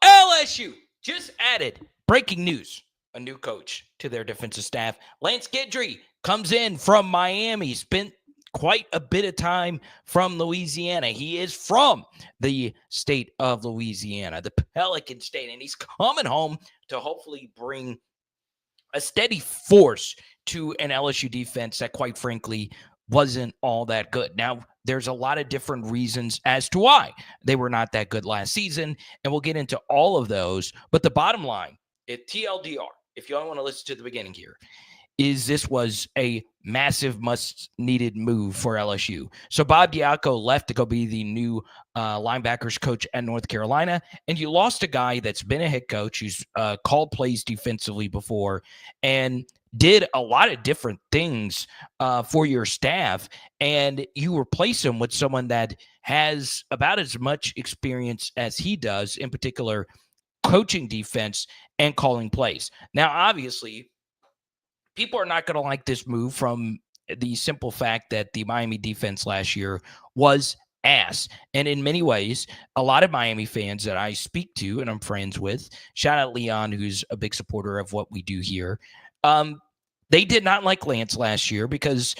LSU just added, breaking news, a new coach to their defensive staff. Lance Guidry comes in from Miami, spent quite a bit of time from Louisiana. He is from the state of Louisiana, the Pelican State, and he's coming home to hopefully bring a steady force to an LSU defense that, quite frankly, wasn't all that good. Now, there's a lot of different reasons as to why they were not that good last season, and we'll get into all of those. But the bottom line, TLDR, if you all want to listen to the beginning here, is this was a massive much-needed move for LSU. So Bob Diaco left to go be the new linebackers coach at North Carolina, and you lost a guy that's been a head coach who's called plays defensively before and did a lot of different things for your staff, and you replace him with someone that has about as much experience as he does, in particular coaching defense and calling plays. Now, obviously, people are not going to like this move from the simple fact that the Miami defense last year was ass. And in many ways, a lot of Miami fans that I speak to and I'm friends with, shout out Leon, who's a big supporter of what we do here, they did not like Lance last year because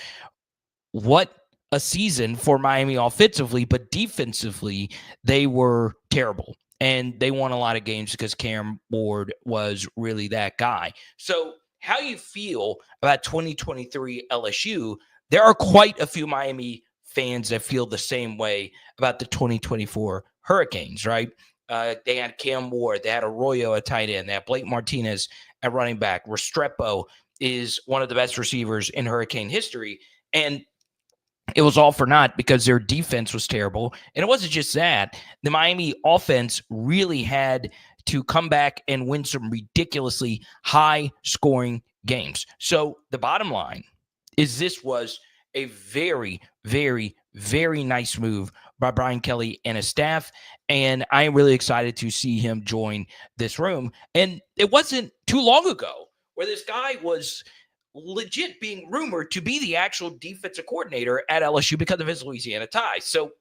what a season for Miami offensively, but defensively, they were terrible. And they won a lot of games because Cam Ward was really that guy. So how you feel about 2023 LSU, there are quite a few Miami fans that feel the same way about the 2024 Hurricanes, right? They had Cam Ward, they had Arroyo at tight end, they had Blake Martinez at running back. Restrepo is one of the best receivers in Hurricane history, and it was all for naught because their defense was terrible. And it wasn't just that. The Miami offense really had to come back and win some ridiculously high-scoring games. So the bottom line is this was a very, very, very nice move by Brian Kelly and his staff, and I am really excited to see him join this room. And it wasn't too long ago where this guy was legit being rumored to be the actual defensive coordinator at LSU because of his Louisiana ties. So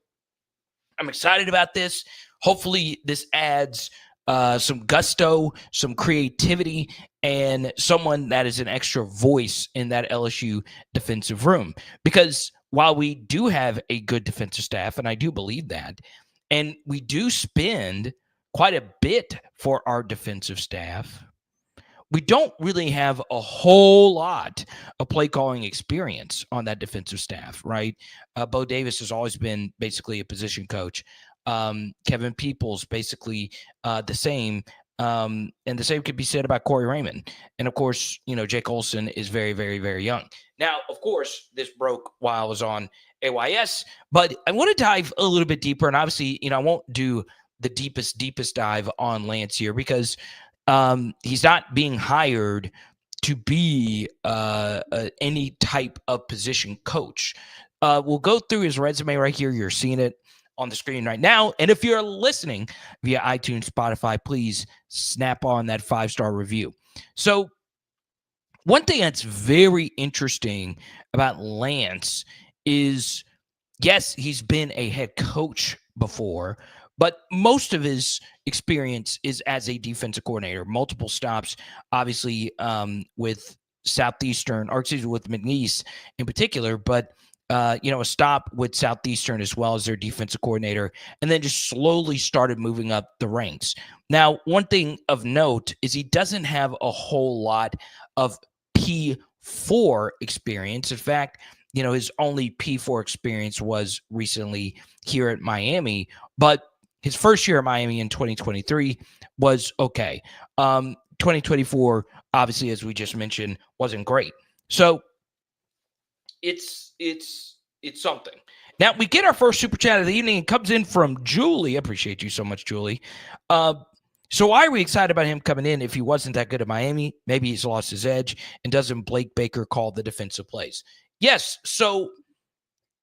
I'm excited about this. Hopefully this adds some gusto, some creativity, and someone that is an extra voice in that LSU defensive room. Because while we do have a good defensive staff, and I do believe that, and we do spend quite a bit for our defensive staff, we don't really have a whole lot of play calling experience on that defensive staff, right? Bo Davis has always been basically a position coach. Kevin Peoples, basically the same. And the same could be said about Corey Raymond. And of course, Jake Olson is very, very, very young. Now, of course, this broke while I was on AYS, but I want to dive a little bit deeper. And obviously, I won't do the deepest dive on Lance here because he's not being hired to be any type of position coach. We'll go through his resume right here. You're seeing it on the screen right now. And if you're listening via iTunes, Spotify, please snap on that 5-star review. So one thing that's very interesting about Lance is, yes, he's been a head coach before, but most of his experience is as a defensive coordinator. Multiple stops, obviously, with Southeastern, or excuse me, with McNeese in particular, but a stop with Southeastern as well as their defensive coordinator, and then just slowly started moving up the ranks. Now, one thing of note is he doesn't have a whole lot of P4 experience. In fact, his only P4 experience was recently here at Miami, but his first year at Miami in 2023 was okay. 2024, obviously, as we just mentioned, wasn't great. So it's something. Now, we get our first super chat of the evening. It comes in from Julie. I appreciate you so much, Julie. So why are we excited about him coming in if he wasn't that good at Miami? Maybe he's lost his edge, and doesn't Blake Baker call the defensive plays? Yes, so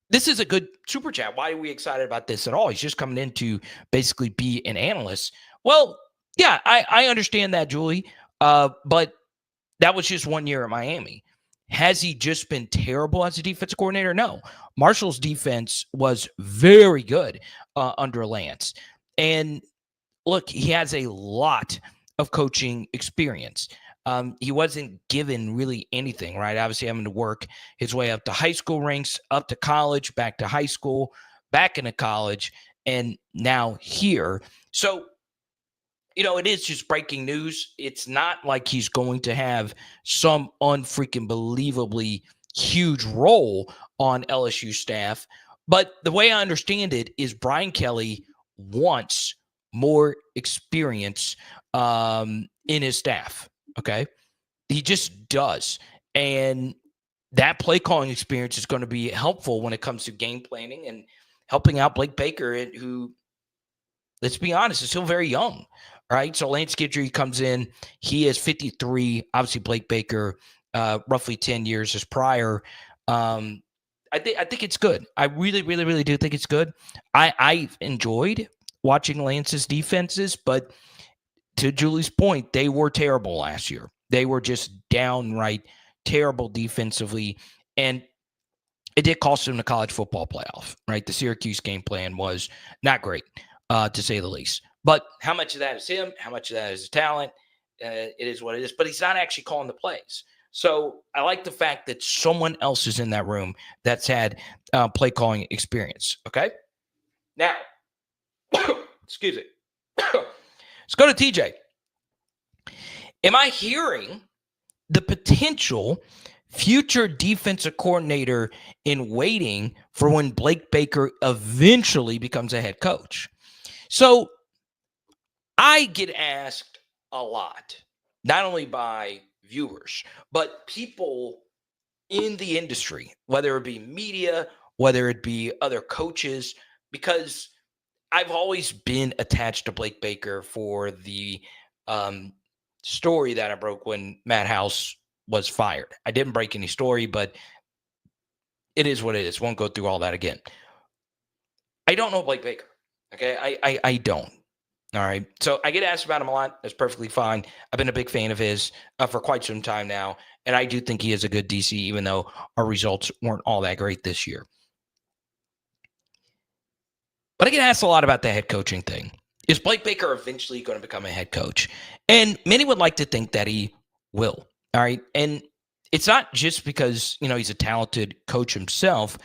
this is a good super chat. Why are we excited about this at all? He's just coming in to basically be an analyst. Well, yeah, I understand that, Julie, but that was just 1 year at Miami. Has he just been terrible as a defensive coordinator? No. Marshall's defense was very good under Lance. And look, he has a lot of coaching experience. He wasn't given really anything, right? Obviously, having to work his way up to high school ranks, up to college, back to high school, back into college, and now here. So, it is just breaking news. It's not like he's going to have some unfreaking believably huge role on LSU staff. But the way I understand it is Brian Kelly wants more experience in his staff. Okay. He just does. And that play calling experience is going to be helpful when it comes to game planning and helping out Blake Baker, who, let's be honest, is still very young. Right. So Lance Guidry comes in. He is 53. Obviously, Blake Baker, roughly 10 years as prior. I think it's good. I really, really, really do think it's good. I've enjoyed watching Lance's defenses, but to Julie's point, they were terrible last year. They were just downright terrible defensively, and it did cost him the college football playoff, right? The Syracuse game plan was not great, to say the least. But how much of that is him? How much of that is talent? It is what it is. But he's not actually calling the plays. So I like the fact that someone else is in that room that's had play calling experience. Okay. Now, excuse me. Let's go to TJ. Am I hearing the potential future defensive coordinator in waiting for when Blake Baker eventually becomes a head coach? So I get asked a lot, not only by viewers, but people in the industry, whether it be media, whether it be other coaches, because I've always been attached to Blake Baker for the story that I broke when Matt House was fired. I didn't break any story, but it is what it is. Won't go through all that again. I don't know Blake Baker. Okay. I don't. All right. So I get asked about him a lot. That's perfectly fine. I've been a big fan of his for quite some time now. And I do think he is a good DC, even though our results weren't all that great this year. But I get asked a lot about the head coaching thing. Is Blake Baker eventually going to become a head coach? And many would like to think that he will. All right. And it's not just because, he's a talented coach himself,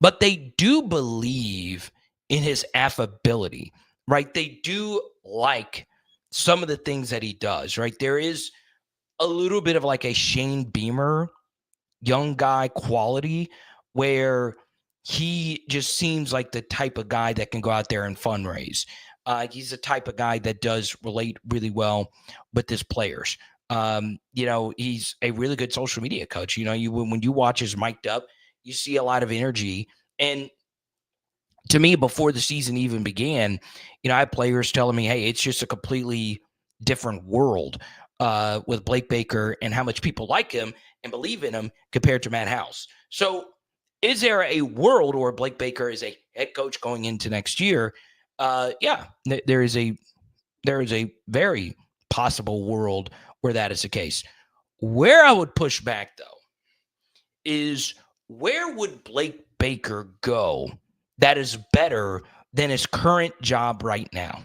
but they do believe in his affability, right? They do like some of the things that he does, right? There is a little bit of like a Shane Beamer, young guy quality where he just seems like the type of guy that can go out there and fundraise. He's the type of guy that does relate really well with his players. He's a really good social media coach. When you watch his mic'd up, you see a lot of energy. And to me, before the season even began, I had players telling me, hey, it's just a completely different world with Blake Baker and how much people like him and believe in him compared to Matt House. So is there a world where Blake Baker is a head coach going into next year? Yeah, there is a very possible world where that is the case. Where I would push back, though, is where would Blake Baker go that is better than his current job right now?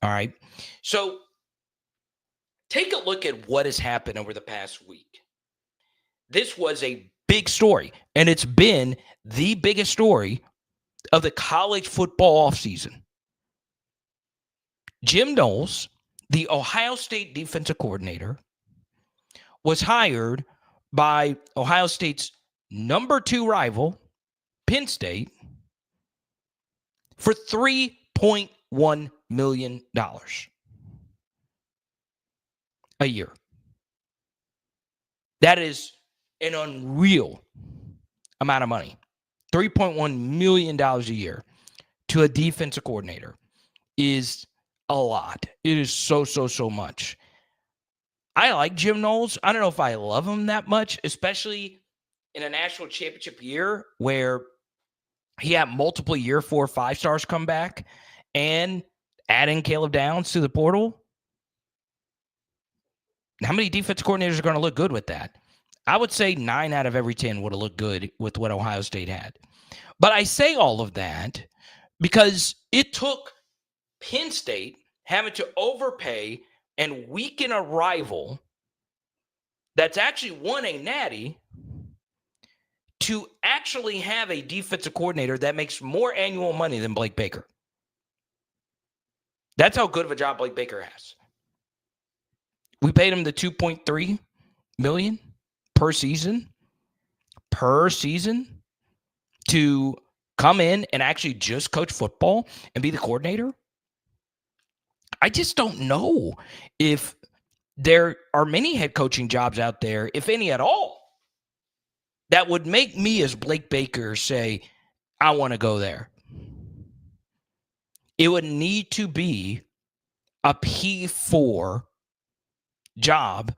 All right. So take a look at what has happened over the past week. This was a big story, and it's been the biggest story of the college football offseason. Jim Knowles, the Ohio State defensive coordinator, was hired by Ohio State's number 2 rival, Penn State, for $3.1 million a year. That is an unreal amount of money. $3.1 million a year to a defensive coordinator is a lot. It is so much. I like Jim Knowles. I don't know if I love him that much, especially in a national championship year where he had multiple year 4 5-stars come back and adding Caleb Downs to the portal. How many defense coordinators are going to look good with that? I would say 9 out of every 10 would have looked good with what Ohio State had. But I say all of that because it took Penn State having to overpay and weaken a rival that's actually won a natty to actually have a defensive coordinator that makes more annual money than Blake Baker. That's how good of a job Blake Baker has. We paid him the $2.3 million per season to come in and actually just coach football and be the coordinator. I just don't know if there are many head coaching jobs out there, if any at all, that would make me as Blake Baker say, I want to go there. It would need to be a P4 job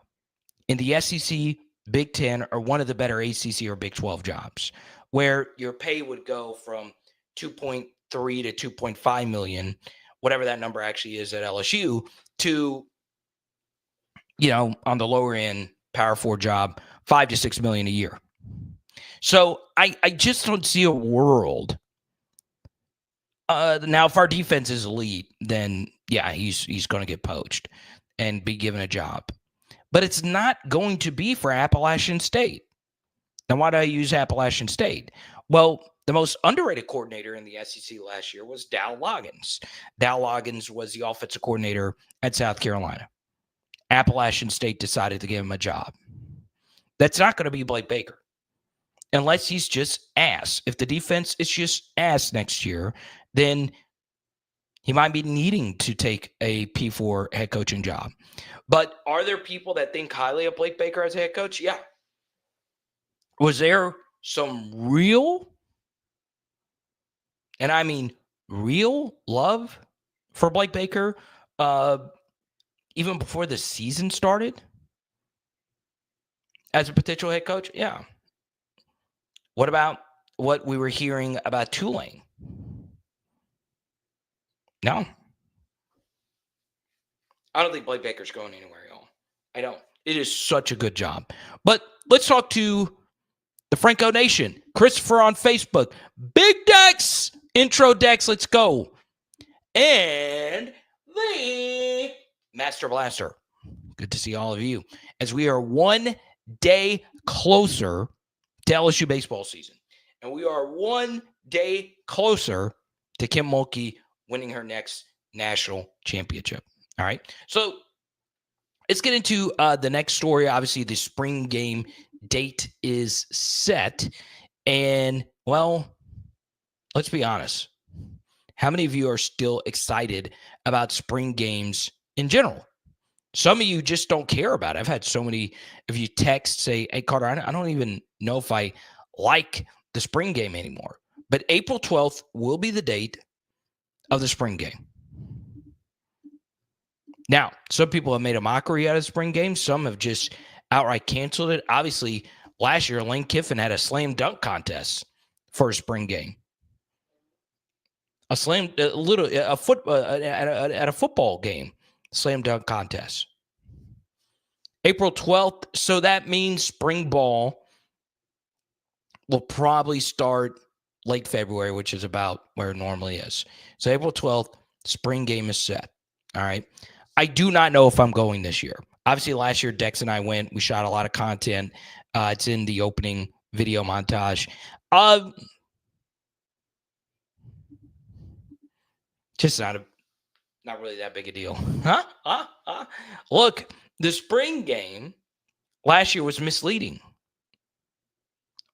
in the SEC, Big Ten, or one of the better ACC or Big 12 jobs, where your pay would go from 2.3 to 2.5 million, whatever that number actually is at LSU, to, on the lower end, Power 4 job, 5 to 6 million a year. So I just don't see a world. Now, if our defense is elite, then yeah, he's going to get poached and be given a job. But it's not going to be for Appalachian State. Now, why do I use Appalachian State? Well, the most underrated coordinator in the SEC last year was Dow Loggins. Dow Loggins was the offensive coordinator at South Carolina. Appalachian State decided to give him a job. That's not going to be Blake Baker. Unless he's just ass. If the defense is just ass next year, then he might be needing to take a P4 head coaching job. But are there people that think highly of Blake Baker as a head coach? Yeah. Was there some real, and I mean real love for Blake Baker even before the season started as a potential head coach? Yeah. What about what we were hearing about Tulane? No. I don't think Blake Baker's going anywhere, y'all. I don't. It is such a good job. But let's talk to the Franco Nation. Christopher on Facebook. Big Dex. Intro Dex. Let's go. And the Master Blaster. Good to see all of you. As we are 1 day closer to LSU baseball season. And we are 1 day closer to Kim Mulkey winning her next national championship. All right. So let's get into the next story. Obviously, the spring game date is set. And, well, let's be honest. How many of you are still excited about spring games in general? Some of you just don't care about it. I've had so many of you text, say, hey, Carter, I don't even know if I like the spring game anymore. But April 12th will be the date of the spring game. Now, some people have made a mockery out of spring games. Some have just outright canceled it. Obviously, last year, Lane Kiffin had a slam dunk contest for a spring game. At a football game, slam dunk contest. April 12th. So that means spring ball will probably start late February, which is about where it normally is. So April 12th, spring game is set. All right. I do not know if I'm going this year. Obviously, last year, Dex and I went. We shot a lot of content. It's in the opening video montage. Just not really that big a deal. Look, the spring game last year was misleading.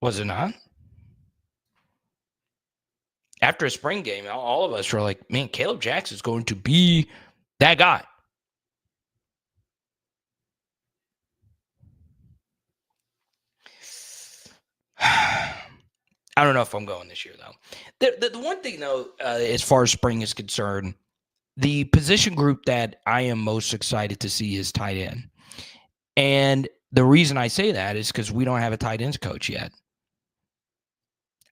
Was it not? After a spring game, all of us were like, man, Caleb Jackson's going to be that guy. I don't know if I'm going this year, though. The one thing, though, as far as spring is concerned, the position group that I am most excited to see is tight end. And the reason I say that is because we don't have a tight ends coach yet.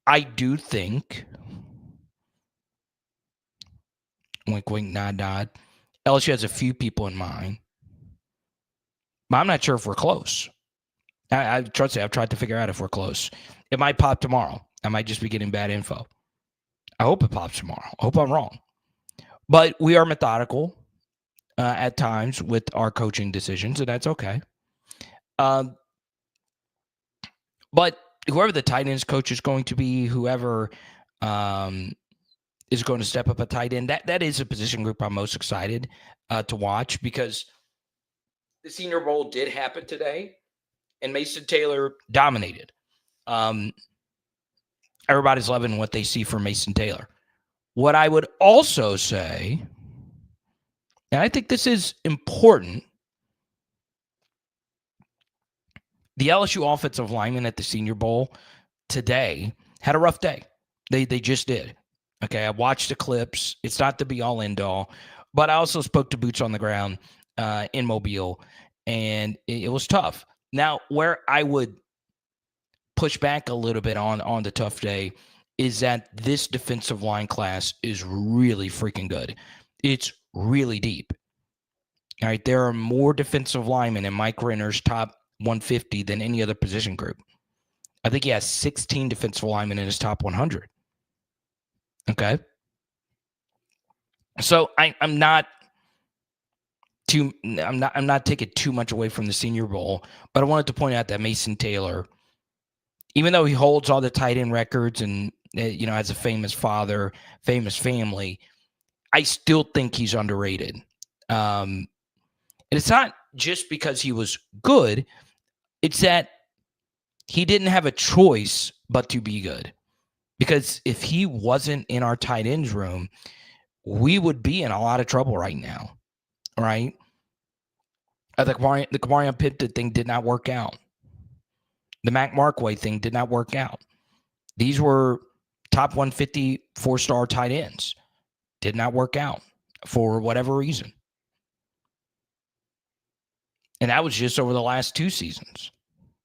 I do think, wink, wink, nod, nod, LSU has a few people in mind. But I'm not sure if we're close. I trust you. I've tried to figure out if we're close. It might pop tomorrow. I might just be getting bad info. I hope it pops tomorrow. I hope I'm wrong. But we are methodical. at times with our coaching decisions, and that's okay. But whoever the tight ends coach is going to be, whoever is going to step up a tight end, that is a position group I'm most excited to watch, because the Senior Bowl did happen today, and Mason Taylor dominated. Everybody's loving what they see from Mason Taylor. What I would also say, and I think this is important, the LSU offensive lineman at the Senior Bowl today had a rough day. They just did. Okay, I watched the clips. It's not the be-all, end-all. But I also spoke to boots on the ground in Mobile, and it was tough. Now, where I would push back a little bit on the tough day is that this defensive line class is really freaking good. It's really deep. All right, there are more defensive linemen in Mike Renner's top 150 than any other position group. I think he has 16 defensive linemen in his top 100. Okay. So I'm not taking too much away from the Senior Bowl, but I wanted to point out that Mason Taylor, even though he holds all the tight end records and has a famous father, famous family, I still think he's underrated. And it's not just because he was good; it's that he didn't have a choice but to be good. Because if he wasn't in our tight ends room, we would be in a lot of trouble right now, right? The Kamarion Pimpton thing did not work out. The Mac Markway thing did not work out. These were top 150 four-star tight ends. Did not work out for whatever reason. And that was just over the last 2 seasons.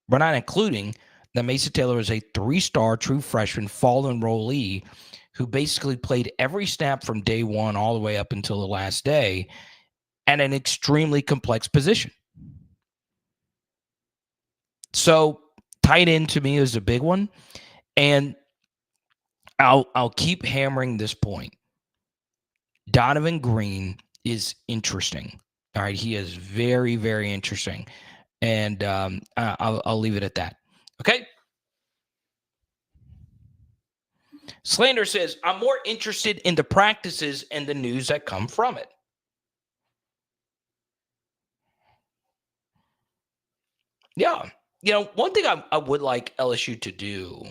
We're not including that Mason Taylor is a 3-star true freshman fall enrollee who basically played every snap from day one all the way up until the last day at an extremely complex position. So tight end to me is a big one. And I'll keep hammering this point. Donovan Green is interesting. All right. He is very, very interesting. And I'll leave it at that. Okay. Slander says, I'm more interested in the practices and the news that come from it. Yeah. One thing I would like LSU to do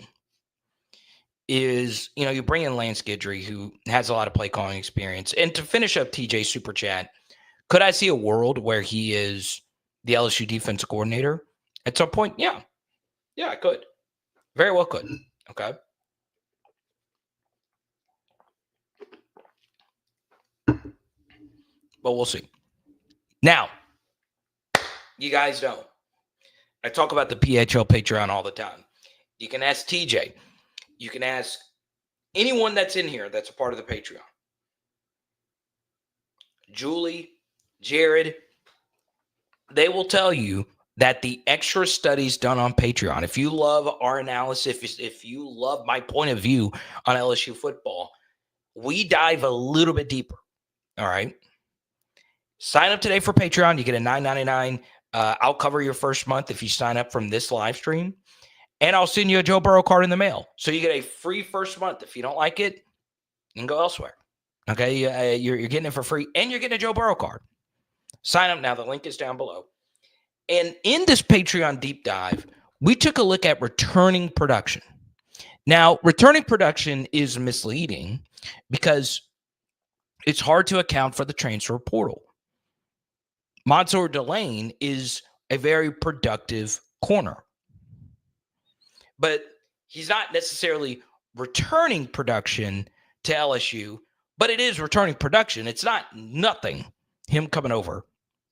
is, you bring in Lance Guidry, who has a lot of play calling experience. And to finish up TJ Super Chat, could I see a world where he is the LSU defensive coordinator at some point? Yeah. Yeah, I could. Very well could. Okay. But we'll see. Now, you guys know, I talk about the PHL Patreon all the time. You can ask TJ. You can ask anyone that's in here that's a part of the Patreon. Julie, Jared, they will tell you that the extra studies done on Patreon, if you love our analysis, if you love my point of view on LSU football, we dive a little bit deeper. All right. Sign up today for Patreon. You get a $9.99. I'll cover your first month if you sign up from this live stream. And I'll send you a Joe Burrow card in the mail. So you get a free first month. If you don't like it, you can go elsewhere. Okay. You're getting it for free, and you're getting a Joe Burrow card. Sign up now. The link is down below. And in this Patreon deep dive, we took a look at returning production. Now, returning production is misleading because it's hard to account for the transfer portal. Monsoor Delane is a very productive corner, but he's not necessarily returning production to LSU, but it is returning production. It's not nothing, him coming over.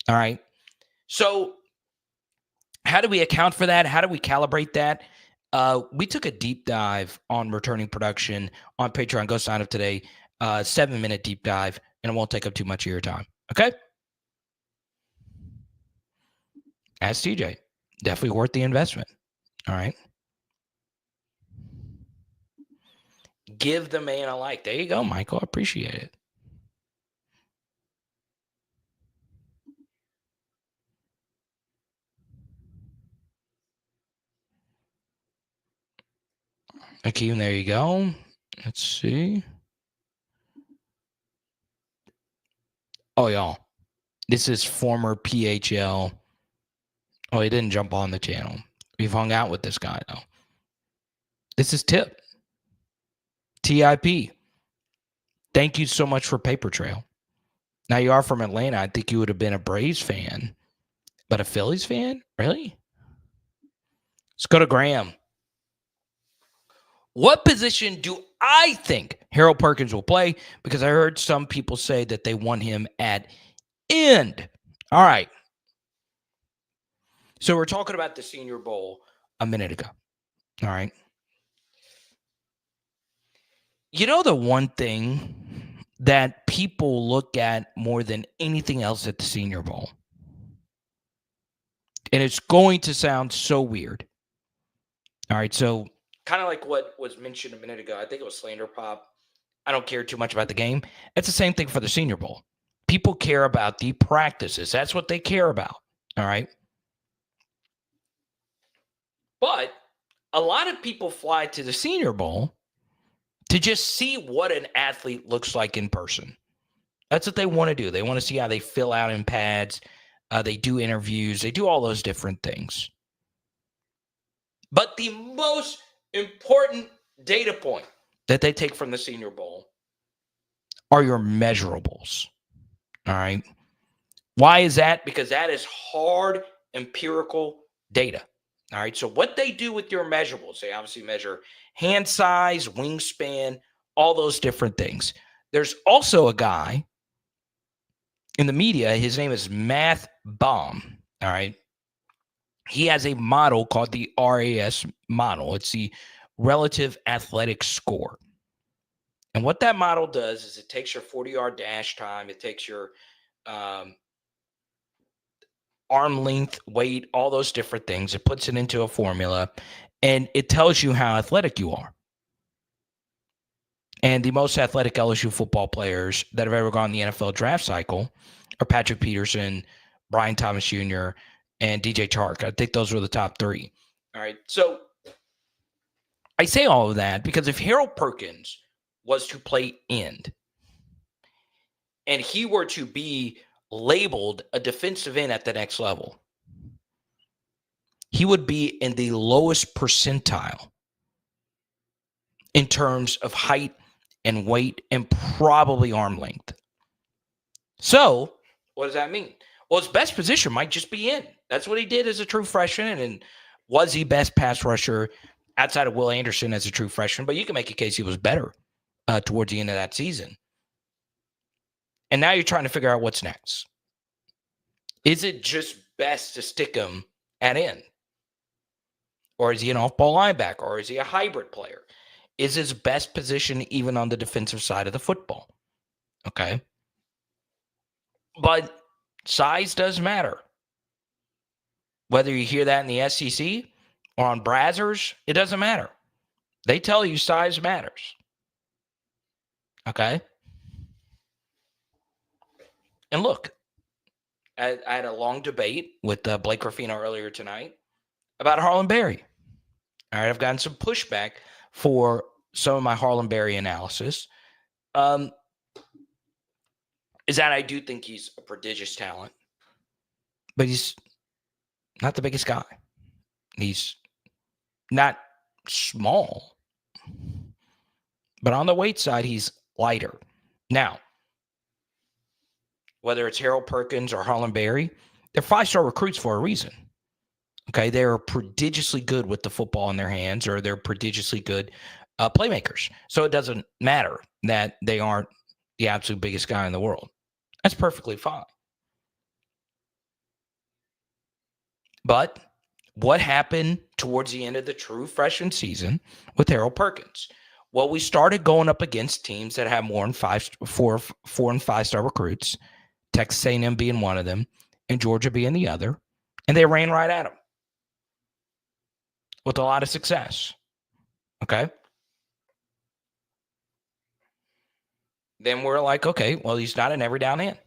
All right. So how do we account for that? How do we calibrate that? We took a deep dive on returning production on Patreon. Go sign up today. 7-minute deep dive, and it won't take up too much of your time. Okay? Ask TJ. Definitely worth the investment. All right? Give the man a like. There you go, Michael. I appreciate it. Akeem, there you go. Let's see. Oh, y'all. This is former PHL. Oh, he didn't jump on the channel. We've hung out with this guy, though. This is Tip. TIP. Thank you so much for Paper Trail. Now, you are from Atlanta. I think you would have been a Braves fan, but a Phillies fan? Really? Let's go to Graham. What position do I think Harold Perkins will play? Because I heard some people say that they want him at end. All right. So we're talking about the Senior Bowl a minute ago. All right. You know, the one thing that people look at more than anything else at the Senior Bowl, and it's going to sound so weird. All right. So kind of like what was mentioned a minute ago. I think it was Slander Pop. I don't care too much about the game. It's the same thing for the Senior Bowl. People care about the practices. That's what they care about. All right. But a lot of people fly to the Senior Bowl to just see what an athlete looks like in person. That's what they want to do. They want to see how they fill out in pads. They do interviews. They do all those different things. But the most important data point that they take from the Senior Bowl are your measurables. All right. Why is that? Because that is hard empirical data. All right. So what they do with your measurables, they obviously measure hand size, wingspan, all those different things. There's also a guy in the media. His name is Math Bomb. All right. He has a model called the RAS model. It's the relative athletic score. And what that model does is it takes your 40-yard dash time. It takes your arm length, weight, all those different things. It puts it into a formula, and it tells you how athletic you are. And the most athletic LSU football players that have ever gone the NFL draft cycle are Patrick Peterson, Brian Thomas Jr., and DJ Chark. I think those were the top three. All right. So I say all of that because if Harold Perkins was to play end and he were to be labeled a defensive end at the next level, he would be in the lowest percentile in terms of height and weight and probably arm length. So what does that mean? Well, his best position might just be in. That's what he did as a true freshman. And was he best pass rusher outside of Will Anderson as a true freshman? But you can make a case he was better towards the end of that season. And now you're trying to figure out what's next. Is it just best to stick him at end? Or is he an off-ball linebacker? Or is he a hybrid player? Is his best position even on the defensive side of the football? Okay. But size does matter. Whether you hear that in the SEC or on Brazzers, it doesn't matter. They tell you size matters. Okay. And look, I had a long debate with Blake Ruffino earlier tonight about Harlem Barry. All right, I've gotten some pushback for some of my Harlem Barry analysis. Is that I do think he's a prodigious talent, but he's not the biggest guy. He's not small, but on the weight side, he's lighter. Now, whether it's Harold Perkins or Harlem Barry, they're five-star recruits for a reason. Okay, they're prodigiously good with the football in their hands, or they're prodigiously good playmakers. So it doesn't matter that they aren't the absolute biggest guy in the world. That's perfectly fine. But what happened towards the end of the true freshman season with Harold Perkins? Well, we started going up against teams that have more than four and five-star recruits, Texas A&M being one of them, and Georgia being the other, and they ran right at them with a lot of success. Okay. Then we're like, okay, well, he's not an every down end.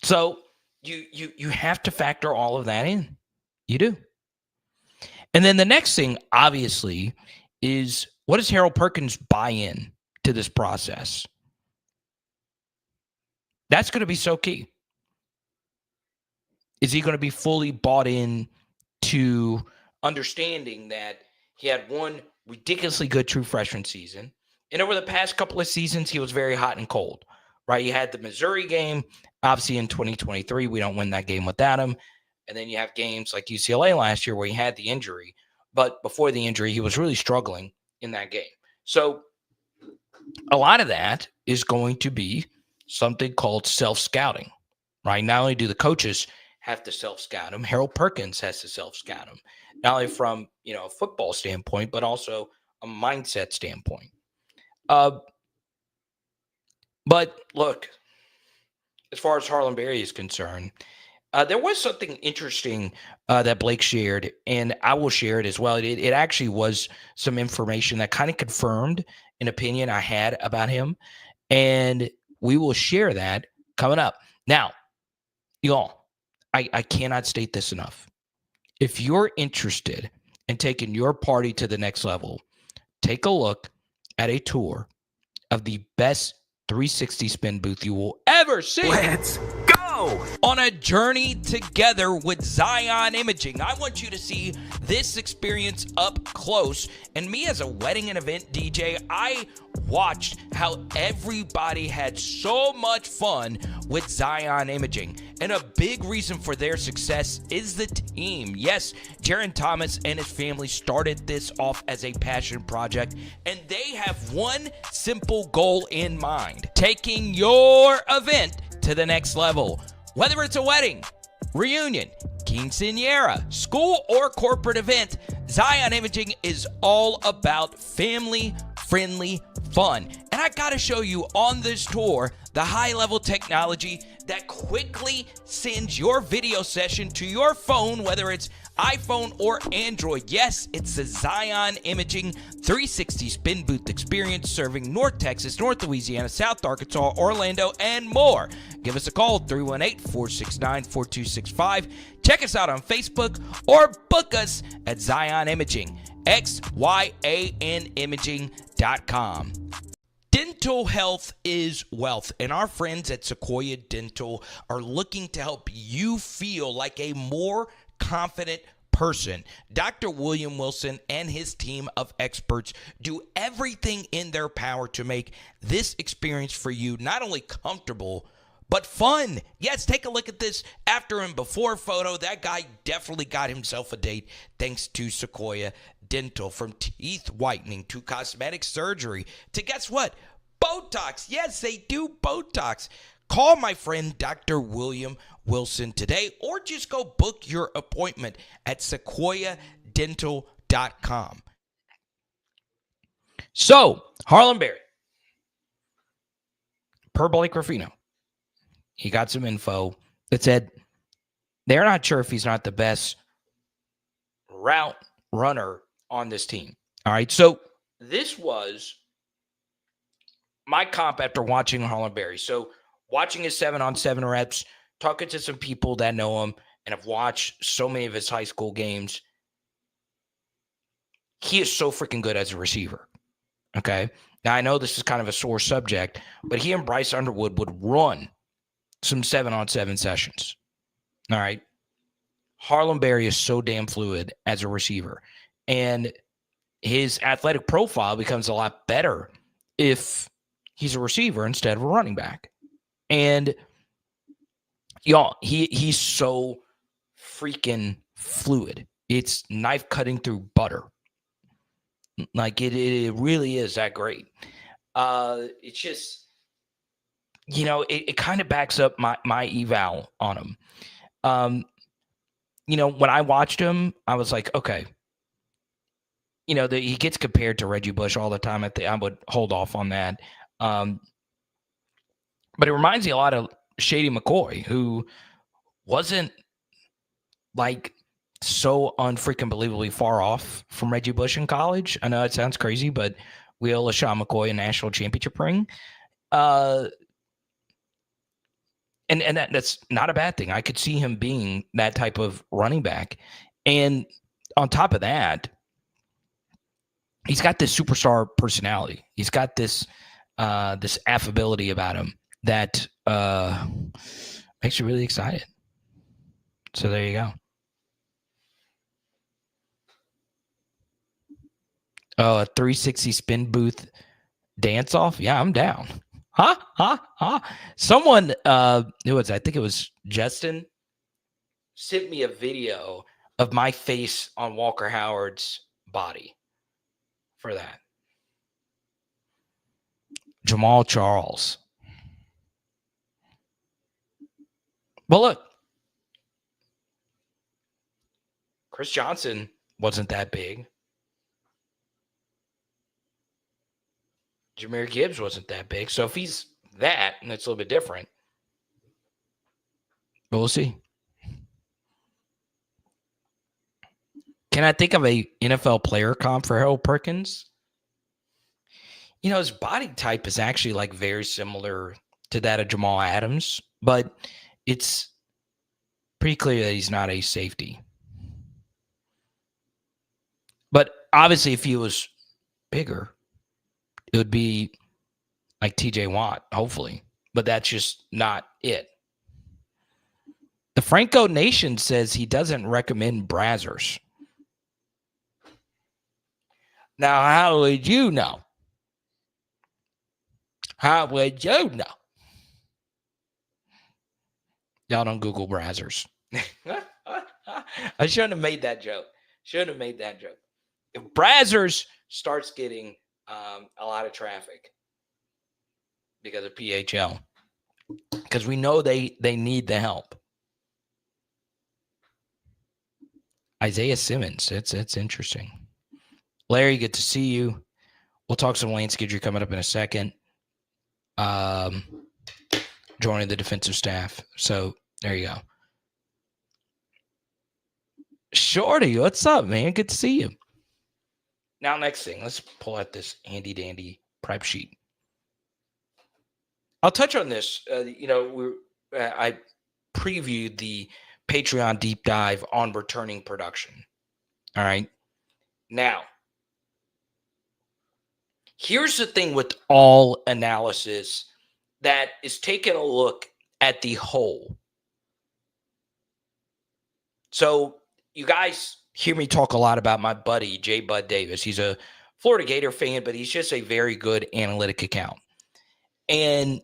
So you have to factor all of that in. You do. And then the next thing, obviously, is what does Harold Perkins buy in to this process? That's going to be so key. Is he going to be fully bought in to understanding that he had one ridiculously good true freshman season, and over the past couple of seasons, he was very hot and cold, right? You had the Missouri game, obviously in 2023, we don't win that game without him. And then you have games like UCLA last year where he had the injury, but before the injury, he was really struggling in that game. So a lot of that is going to be something called self-scouting, right? Not only do the coaches have to self-scout him, Harold Perkins has to self-scout him, not only from, a football standpoint, but also a mindset standpoint. But look, as far as Harlem Barry is concerned, there was something interesting that Blake shared, and I will share it as well. It actually was some information that kind of confirmed an opinion I had about him, and we will share that coming up. Now, y'all, I cannot state this enough. If you're interested in taking your party to the next level, take a look at a tour of the best 360 spin booth you will ever see. Let's go! On a journey together with Zion Imaging. I want you to see this experience up close. And me as a wedding and event DJ, I watched how everybody had so much fun with Zion Imaging. And a big reason for their success is the team. Yes, Jaron Thomas and his family started this off as a passion project, and they have one simple goal in mind: taking your event to the next level. Whether it's a wedding, reunion, quinceañera, school, or corporate event, Zion Imaging is all about family-friendly fun. And I gotta show you on this tour the high-level technology that quickly sends your video session to your phone, whether it's iPhone or Android. Yes, it's the Zion Imaging 360 spin booth experience, serving North Texas, North Louisiana, South Arkansas, Orlando, and more. Give us a call, 318-469-4265. Check us out on Facebook or book us at Zion Imaging, XYANimaging.com. Dental health is wealth, and our friends at Sequoia Dental are looking to help you feel like a more confident person. Dr. William Wilson and his team of experts do everything in their power to make this experience for you not only comfortable, but fun. Yes, take a look at this after and before photo. That guy definitely got himself a date thanks to Sequoia Dental. From teeth whitening to cosmetic surgery to, guess what? Botox. Yes, they do Botox. Call my friend Dr. William Wilson today, or just go book your appointment at sequoiadental.com. So, Harlem Barry, per Blake Ruffino, he got some info that said they're not sure if he's not the best route runner on this team. All right, so this was my comp after watching Harlem Barry. So watching his 7-on-7 reps, talking to some people that know him and have watched so many of his high school games, he is so freaking good as a receiver. Okay? Now, I know this is kind of a sore subject, but he and Bryce Underwood would run some 7-on-7 sessions. All right? Harlem Barry is so damn fluid as a receiver, and his athletic profile becomes a lot better if he's a receiver instead of a running back. And y'all, he's so freaking fluid. It's knife cutting through butter. Like it really is that great. It's just, it kind of backs up my eval on him. When I watched him, I was like, okay. He gets compared to Reggie Bush all the time. I would hold off on that. But it reminds me a lot of Shady McCoy, who wasn't like so unfreaking believably far off from Reggie Bush in college. I know it sounds crazy, but we owe LaShawn McCoy a national championship ring. And that's not a bad thing. I could see him being that type of running back. And on top of that, he's got this superstar personality. He's got this this affability about him that makes you really excited. So there you go. Oh, a 360 spin booth dance off? Yeah, I'm down. Someone, who was it? I think it was Justin, sent me a video of my face on Walker Howard's body for that. Jamal Charles. Well, look, Chris Johnson wasn't that big. Jahmyr Gibbs wasn't that big. So if he's that, and it's a little bit different, but we'll see. Can I think of a NFL player comp for Harold Perkins? You know, his body type is actually like very similar to that of Jamal Adams, but it's pretty clear that he's not a safety. But obviously, if he was bigger, it would be like TJ Watt, hopefully. But that's just not it. The Franco Nation says he doesn't recommend Brazzers. Now, how would you know? How would you know? Y'all don't Google Brazzers. I shouldn't have made that joke. If Brazzers starts getting a lot of traffic because of PHL, because we know they need the help. Isaiah Simmons, it's interesting. Larry, good to see you. We'll talk some Lance Guidry coming up in a second. Joining the defensive staff. So there you go. Shorty, what's up, man? Good to see you. Now, next thing, let's pull out this handy dandy prep sheet. I'll touch on this. I previewed the Patreon deep dive on returning production. All right. Now, here's the thing with all analysis that is taking a look at the whole. So you guys hear me talk a lot about my buddy, J. Bud Davis. He's a Florida Gator fan, but he's just a very good analytic account. And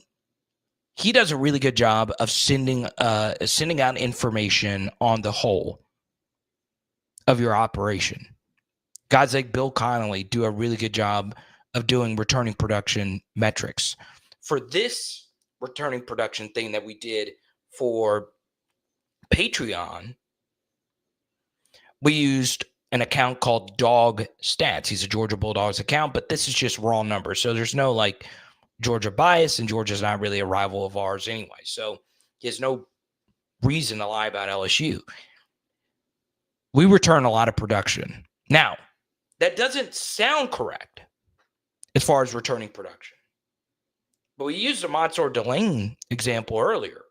he does a really good job of sending out information on the whole of your operation. Guys like Bill Connolly do a really good job of doing returning production metrics. For this returning production thing that we did for Patreon, we used an account called Dog Stats. He's a Georgia Bulldogs account, but this is just raw numbers. So there's no like Georgia bias, and Georgia's not really a rival of ours anyway. So he has no reason to lie about LSU. We return a lot of production. Now, that doesn't sound correct as far as returning production. But we used the Mansour Delane example earlier.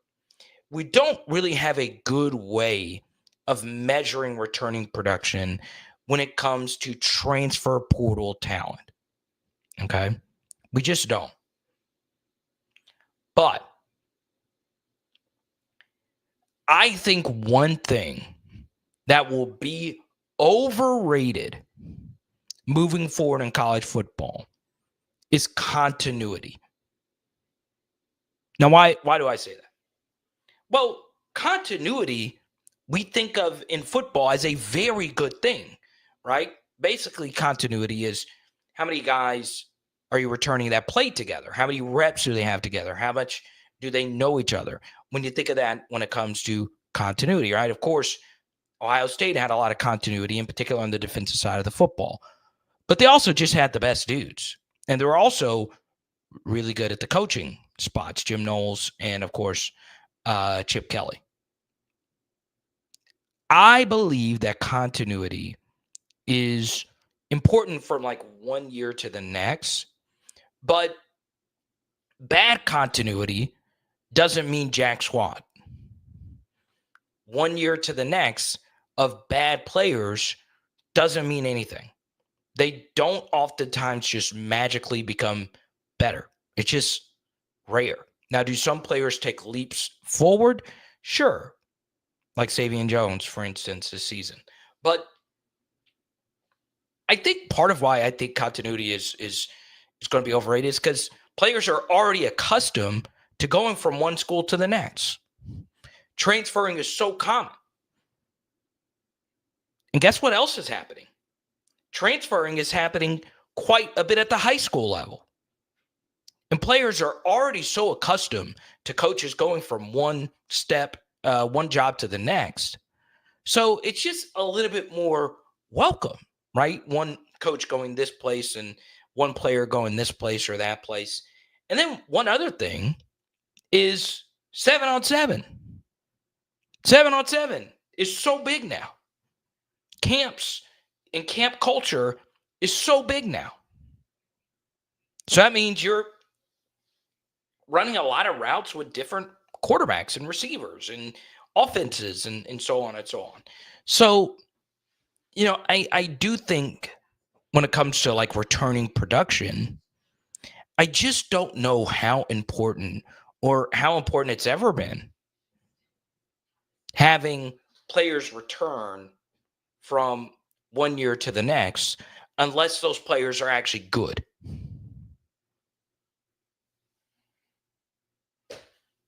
We don't really have a good way of measuring returning production when it comes to transfer portal talent. Okay? We just don't. But I think one thing that will be overrated moving forward in college football is continuity. Now, why do I say that? Well, continuity we think of in football as a very good thing, right? Basically, continuity is how many guys are you returning that play together? How many reps do they have together? How much do they know each other? When you think of that when it comes to continuity, right? Of course, Ohio State had a lot of continuity, in particular on the defensive side of the football. But they also just had the best dudes. And they were also really good at the coaching spots, Jim Knowles and, of course, Chip Kelly. I believe that continuity is important from like 1 year to the next, but bad continuity doesn't mean jack squat. 1 year to the next of bad players doesn't mean anything. They don't oftentimes just magically become better. It's just rare. Now, do some players take leaps forward? Sure. Like Savion Jones, for instance, this season. But I think part of why I think continuity is going to be overrated is because players are already accustomed to going from one school to the next. Transferring is so common. And guess what else is happening? Transferring is happening quite a bit at the high school level. And players are already so accustomed to coaches going from one job to the next. So it's just a little bit more welcome, right? One coach going this place and one player going this place or that place. And then one other thing is 7-on-7. 7-on-7 is so big now. Camps and camp culture is so big now. So that means you're running a lot of routes with different quarterbacks and receivers and offenses and so on and so on. So, I do think when it comes to like returning production, I just don't know how important it's ever been having players return from one year to the next, unless those players are actually good.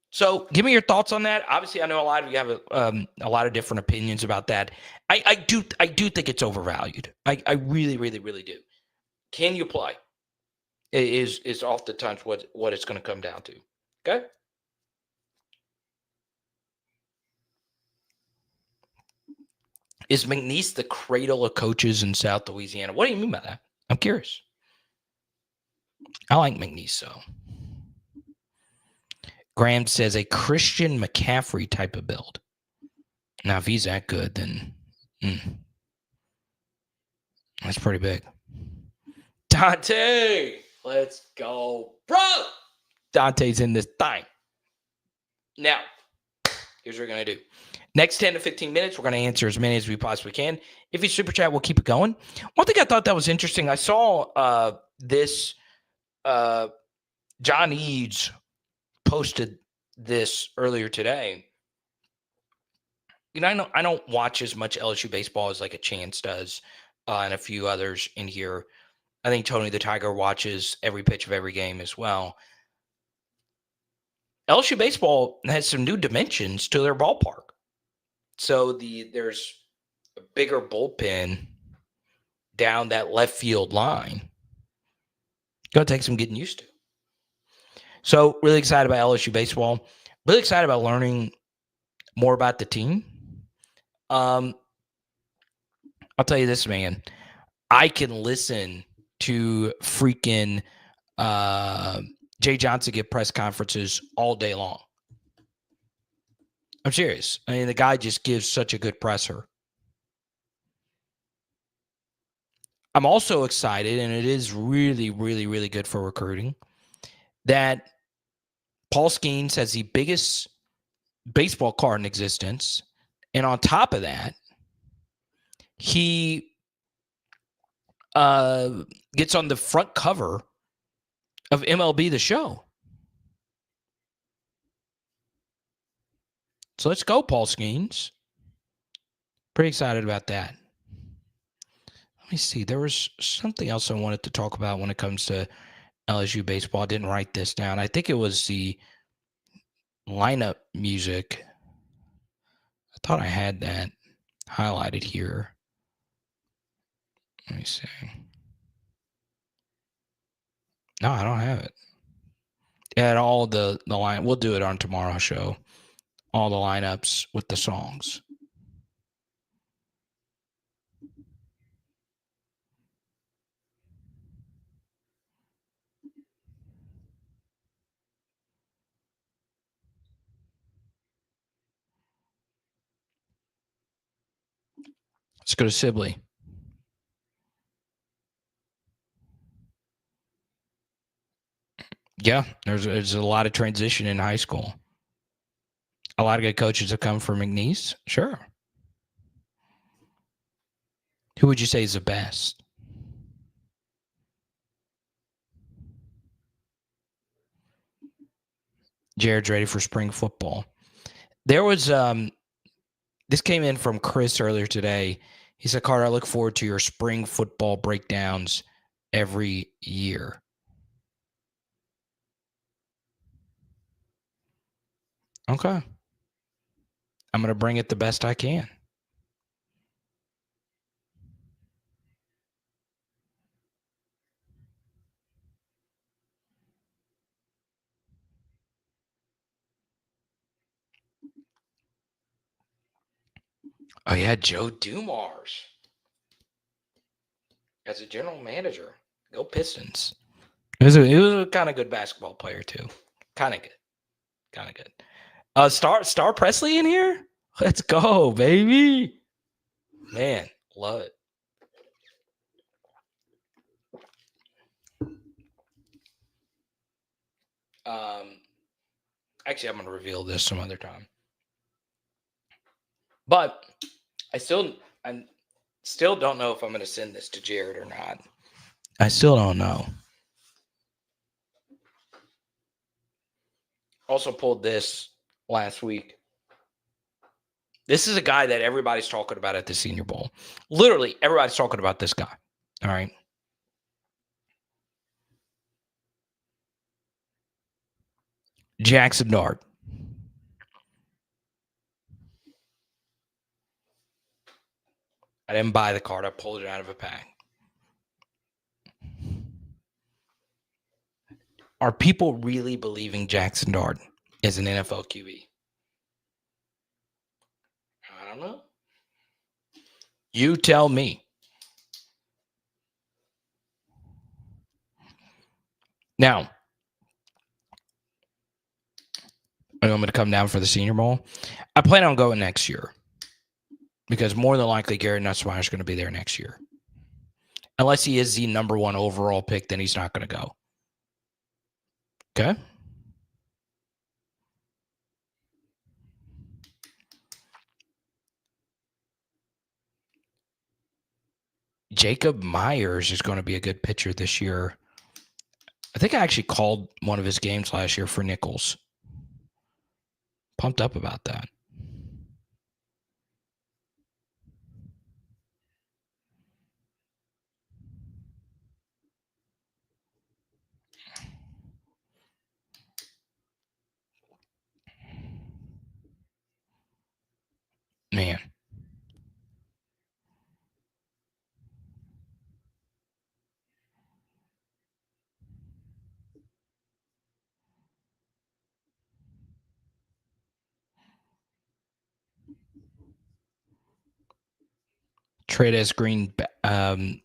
So give me your thoughts on that. Obviously, I know a lot of you have a lot of different opinions about that. I do think it's overvalued. I really, really, really do. Can you play? Is oftentimes what it's going to come down to. Okay. Is McNeese the cradle of coaches in South Louisiana? What do you mean by that? I'm curious. I like McNeese, though. Graham says a Christian McCaffrey type of build. Now, if he's that good, then that's pretty big. Dante, let's go, bro. Dante's in this thing. Now, here's what we're going to do. Next 10 to 15 minutes, we're going to answer as many as we possibly can. If you super chat, we'll keep it going. One thing I thought that was interesting, I saw this John Eads posted this earlier today. I don't watch as much LSU baseball as like a Chance does and a few others in here. I think Tony the Tiger watches every pitch of every game as well. LSU baseball has some new dimensions to their ballpark. So there's a bigger bullpen down that left field line. Going to take some getting used to. So really excited about LSU baseball. Really excited about learning more about the team. I'll tell you this, man. I can listen to freaking Jay Johnson give press conferences all day long. I'm serious. I mean, the guy just gives such a good presser. I'm also excited, and it is really, really, really good for recruiting, that Paul Skeens has the biggest baseball card in existence. And on top of that, he gets on the front cover of MLB The Show. So let's go, Paul Skeens. Pretty excited about that. Let me see. There was something else I wanted to talk about when it comes to LSU baseball. I didn't write this down. I think it was the lineup music. I thought I had that highlighted here. Let me see. No, I don't have it. And all the line. We'll do it on tomorrow's show. All the lineups with the songs. Let's go to Sibley. Yeah, there's a lot of transition in high school. A lot of good coaches have come from McNeese. Sure. Who would you say is the best? Jared's ready for spring football. There was this came in from Chris earlier today. He said, Carter, I look forward to your spring football breakdowns every year. Okay. I'm going to bring it the best I can. Oh, yeah, Joe Dumars as a general manager. Go Pistons. He was a kind of good basketball player, too. Kind of good. Kind of good. Star Presley in here? Let's go, baby. Man, love it. Actually, I'm going to reveal this some other time. But I still don't know if I'm going to send this to Jared or not. I still don't know. Also pulled this last week. This is a guy that everybody's talking about at the Senior Bowl. Literally, everybody's talking about this guy. All right. Jackson Dart. I didn't buy the card. I pulled it out of a pack. Are people really believing Jackson Dart is an NFL QB? I don't know. You tell me. Now, I'm going to come down for the Senior Bowl. I plan on going next year because more than likely Garrett Nussmeier is going to be there next year. Unless he is the number 1 overall pick, then he's not going to go. Okay. Jacob Myers is going to be a good pitcher this year. I think I actually called one of his games last year for Nichols. Pumped up about that. Man. Trades Green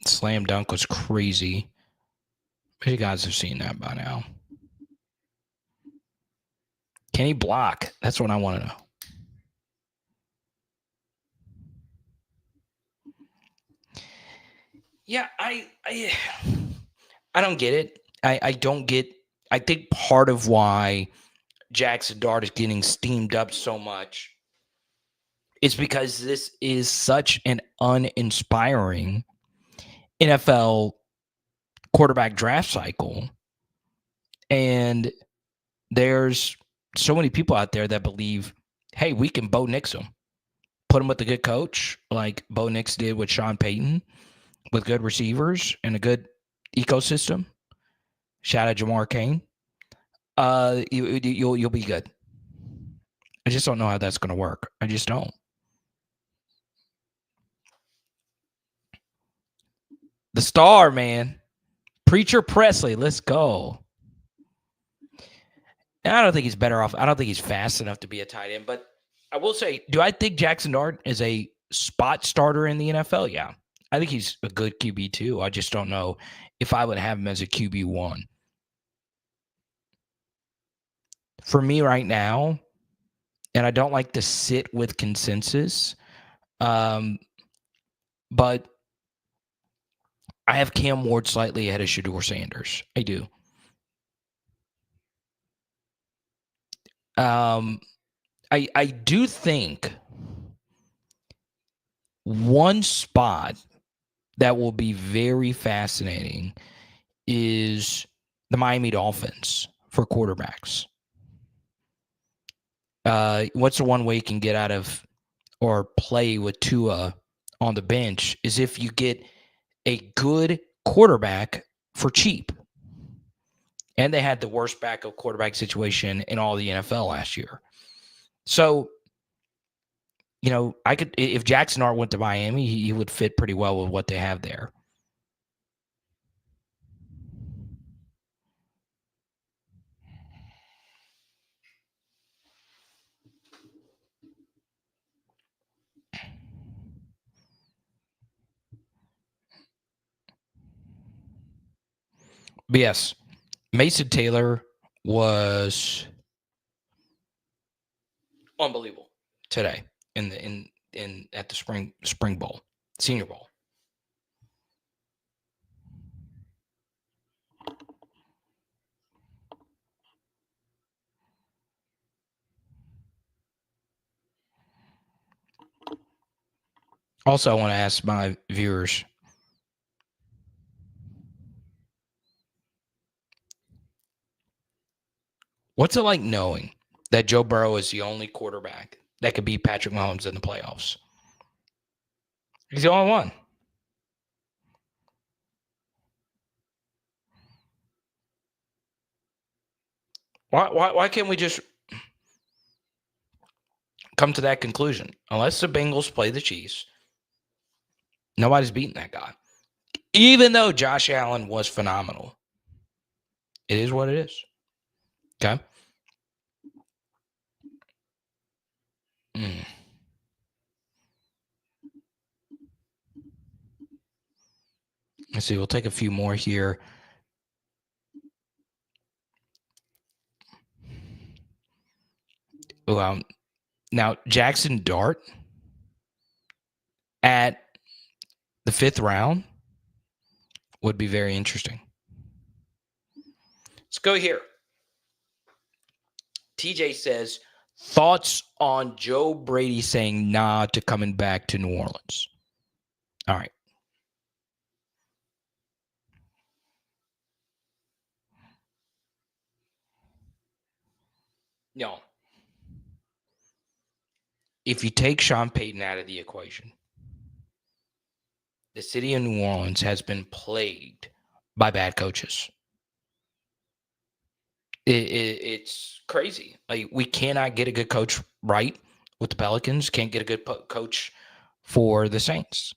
slam dunk was crazy. You guys have seen that by now. Can he block? That's what I want to know. Yeah, I don't get it. I don't get. I think part of why Jackson Dart is getting steamed up so much is because this is such an uninspiring NFL quarterback draft cycle. And there's so many people out there that believe, hey, we can Bo Nix him. Put him with a good coach like Bo Nix did with Sean Payton, with good receivers and a good ecosystem. Shout out Jamar Cain. You'll be good. I just don't know how that's going to work. I just don't. The star, man. Preacher Presley. Let's go. And I don't think he's better off. I don't think he's fast enough to be a tight end. But I will say, do I think Jackson Dart is a spot starter in the NFL? Yeah. I think he's a good QB too. I just don't know if I would have him as a QB1. For me right now, and I don't like to sit with consensus, but I have Cam Ward slightly ahead of Shedeur Sanders. I do. I do think one spot that will be very fascinating is the Miami Dolphins for quarterbacks. What's the one way you can get out of or play with Tua on the bench is if you get a good quarterback for cheap. And they had the worst backup quarterback situation in all the NFL last year. So, if Jackson Art went to Miami, he would fit pretty well with what they have there. But yes, Mason Taylor was unbelievable today at the spring bowl, Senior Bowl. Also, I want to ask my viewers, what's it like knowing that Joe Burrow is the only quarterback that could beat Patrick Mahomes in the playoffs? He's the only one. Why can't we just come to that conclusion? Unless the Bengals play the Chiefs, nobody's beating that guy. Even though Josh Allen was phenomenal. It is what it is. Okay? Let's see. We'll take a few more here. Now, Jackson Dart at the 5th round would be very interesting. Let's go here. TJ says, thoughts on Joe Brady saying nah to coming back to New Orleans? All right. No. If you take Sean Payton out of the equation, the city of New Orleans has been plagued by bad coaches. It's crazy. Like, we cannot get a good coach right with the Pelicans. Can't get a good coach for the Saints.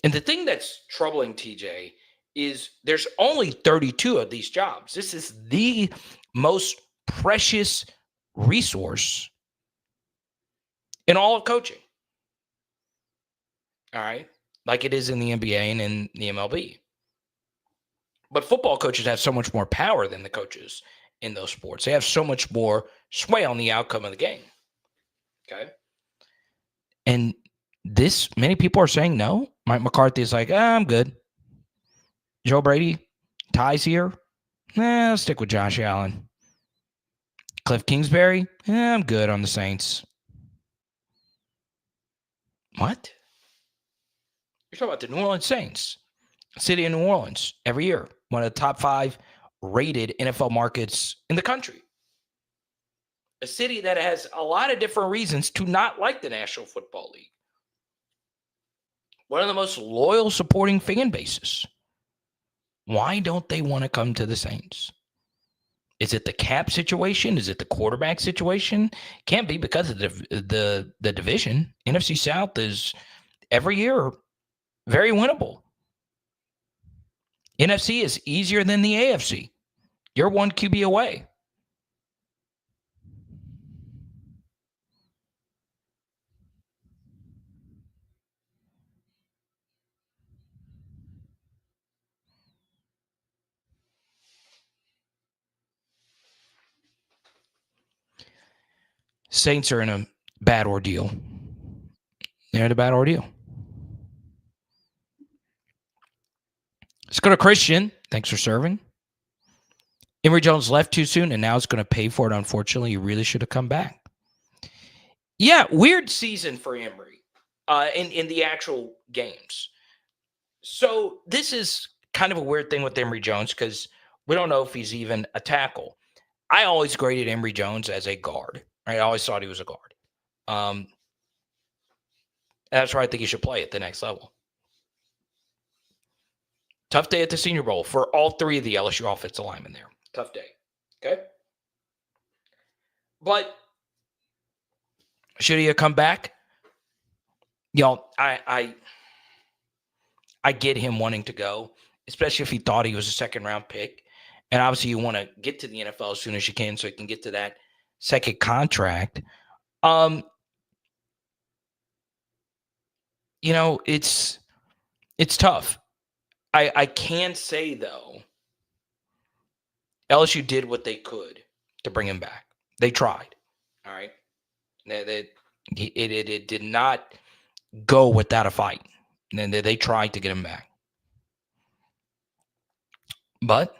And the thing that's troubling, TJ, is there's only 32 of these jobs. This is the most precious resource in all of coaching. All right? Like it is in the NBA and in the MLB. But football coaches have so much more power than the coaches in those sports. They have so much more sway on the outcome of the game. Okay? And many people are saying no. Mike McCarthy is like, I'm good. Joe Brady, ties here. I'll stick with Josh Allen. Cliff Kingsbury, I'm good on the Saints. What? You're talking about the New Orleans Saints. City of New Orleans, every year. One of the top 5 rated NFL markets in the country. A city that has a lot of different reasons to not like the National Football League. One of the most loyal supporting fan bases. Why don't they want to come to the Saints? Is it the cap situation? Is it the quarterback situation? Can't be because of the division. NFC South is every year very winnable. NFC is easier than the AFC. You're one QB away. Saints are in a bad ordeal. They're in a bad ordeal. Let's go to Christian. Thanks for serving. Emery Jones left too soon, and now it's going to pay for it, unfortunately. He really should have come back. Yeah, weird season for Emery. in the actual games. So this is kind of a weird thing with Emery Jones because we don't know if he's even a tackle. I always graded Emery Jones as a guard. Right? I always thought he was a guard. That's where I think he should play at the next level. Tough day at the Senior Bowl for all three of the LSU offensive linemen there. Tough day. Okay. But should he have come back? I get him wanting to go, especially if he thought he was a second-round pick. And obviously you want to get to the NFL as soon as you can so you can get to that second contract. It's tough. I can say, though, LSU did what they could to bring him back. They tried. All right. It did not go without a fight. And they tried to get him back. But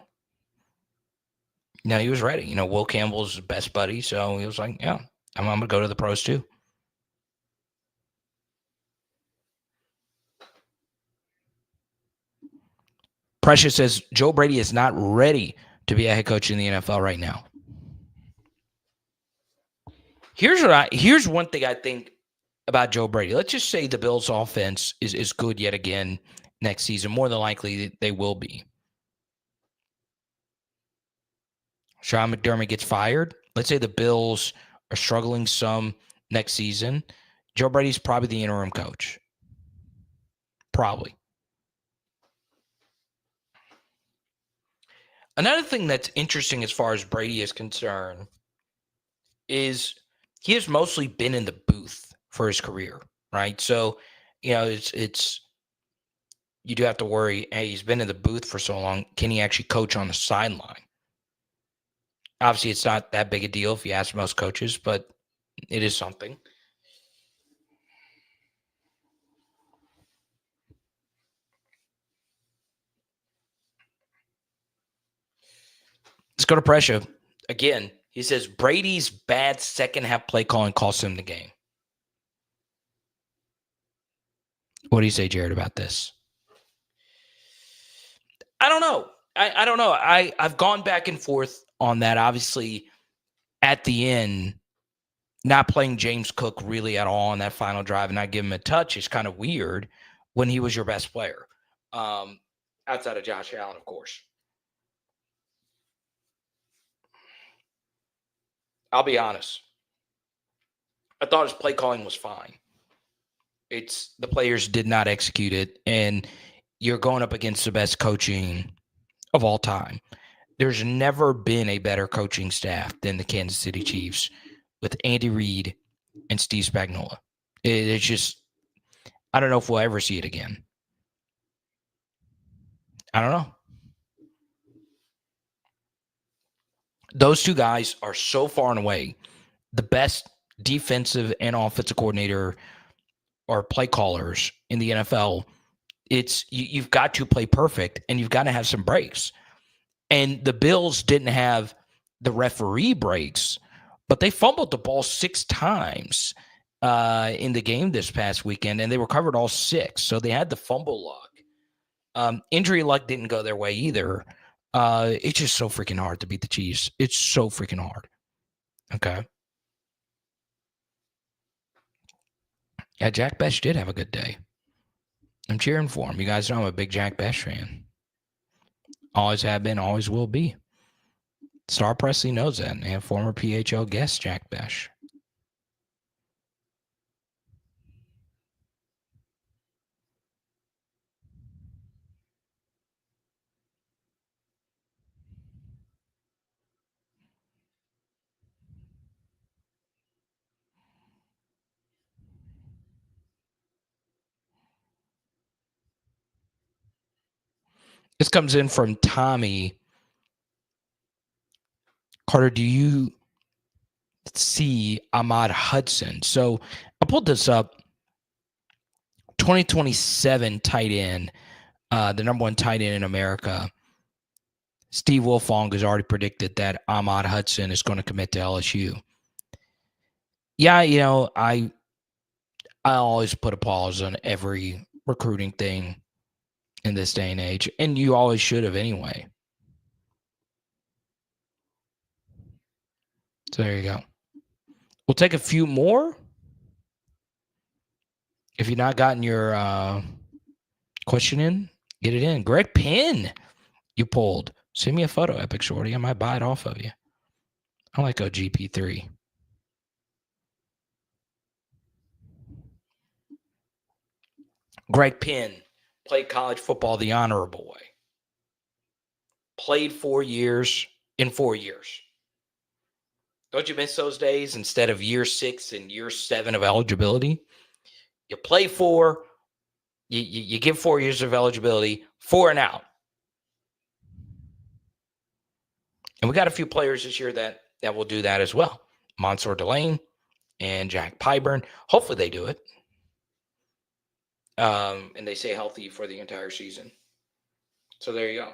he was ready. Will Campbell's best buddy. So he was like, yeah, I'm going to go to the pros too. Precious says Joe Brady is not ready to be a head coach in the NFL right now. Here's one thing I think about Joe Brady. Let's just say the Bills' offense is good yet again next season. More than likely, they will be. Sean McDermott gets fired. Let's say the Bills are struggling some next season. Joe Brady's probably the interim coach. Probably. Another thing that's interesting as far as Brady is concerned is he has mostly been in the booth for his career, right? So, it's you do have to worry, hey, he's been in the booth for so long. Can he actually coach on the sideline? Obviously, it's not that big a deal if you ask most coaches, but it is something. Let's go to pressure. Again, he says Brady's bad second half play calling cost him the game. What do you say, Jared, about this? I don't know. I don't know. I've gone back and forth on that. Obviously, at the end, not playing James Cook really at all on that final drive and not giving him a touch is kind of weird when he was your best player. Outside of Josh Allen, of course. I'll be honest. I thought his play calling was fine. It's the players did not execute it, and you're going up against the best coaching of all time. There's never been a better coaching staff than the Kansas City Chiefs with Andy Reid and Steve Spagnuolo. It's just, I don't know if we'll ever see it again. I don't know. Those two guys are so far and away the best defensive and offensive coordinator or play callers in the NFL. It's you've got to play perfect and you've got to have some breaks. And the Bills didn't have the referee breaks, but they fumbled the ball 6 times in the game this past weekend, and they recovered all 6. So they had the fumble luck. Injury luck didn't go their way either. It's just so freaking hard to beat the Chiefs. It's so freaking hard. Okay. Yeah, Jack Besh did have a good day. I'm cheering for him. You guys know I'm a big Jack Besh fan. Always have been, always will be. Star Presley knows that. And former PHL guest Jack Besh. This comes in from Tommy. Carter, do you see Ahmad Hudson? So I pulled this up. 2027 tight end, the number 1 tight end in America. Steve Wilfong has already predicted that Ahmad Hudson is going to commit to LSU. Yeah, I I always put a pause on every recruiting thing in this day and age, and you always should have anyway. So there you go. We'll take a few more. If you've not gotten your question in, get it in. Greg Penn, you pulled. Send me a photo, Epic Shorty. I might buy it off of you. I like OGP3. Greg Penn played college football the honorable way. Played 4 years in 4 years. Don't you miss those days instead of year 6 and year 7 of eligibility? You play 4, you give 4 years of eligibility, 4 and out. And we got a few players this year that will do that as well. Mansour Delane and Jack Pyburn. Hopefully they do it. And they stay healthy for the entire season. So there you go.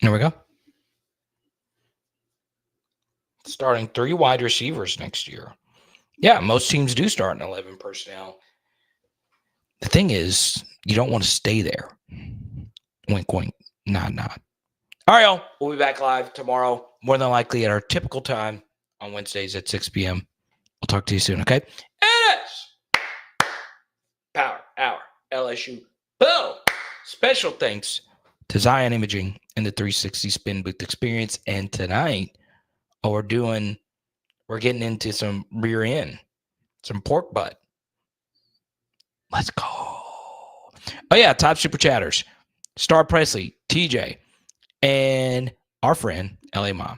There we go. Starting 3 wide receivers next year. Yeah, most teams do start in 11 personnel. The thing is, you don't want to stay there. Wink, wink, nod, nod. All right, y'all. We'll be back live tomorrow, more than likely at our typical time on Wednesdays at 6 p.m. We'll talk to you soon, okay? It is Power Hour LSU. Boom! Special thanks to Zion Imaging and the 360 Spin Booth Experience. And tonight, we're getting into some rear end, some pork butt. Let's go. Oh, yeah, top super chatters. Star Presley, TJ, and our friend, LA Mom.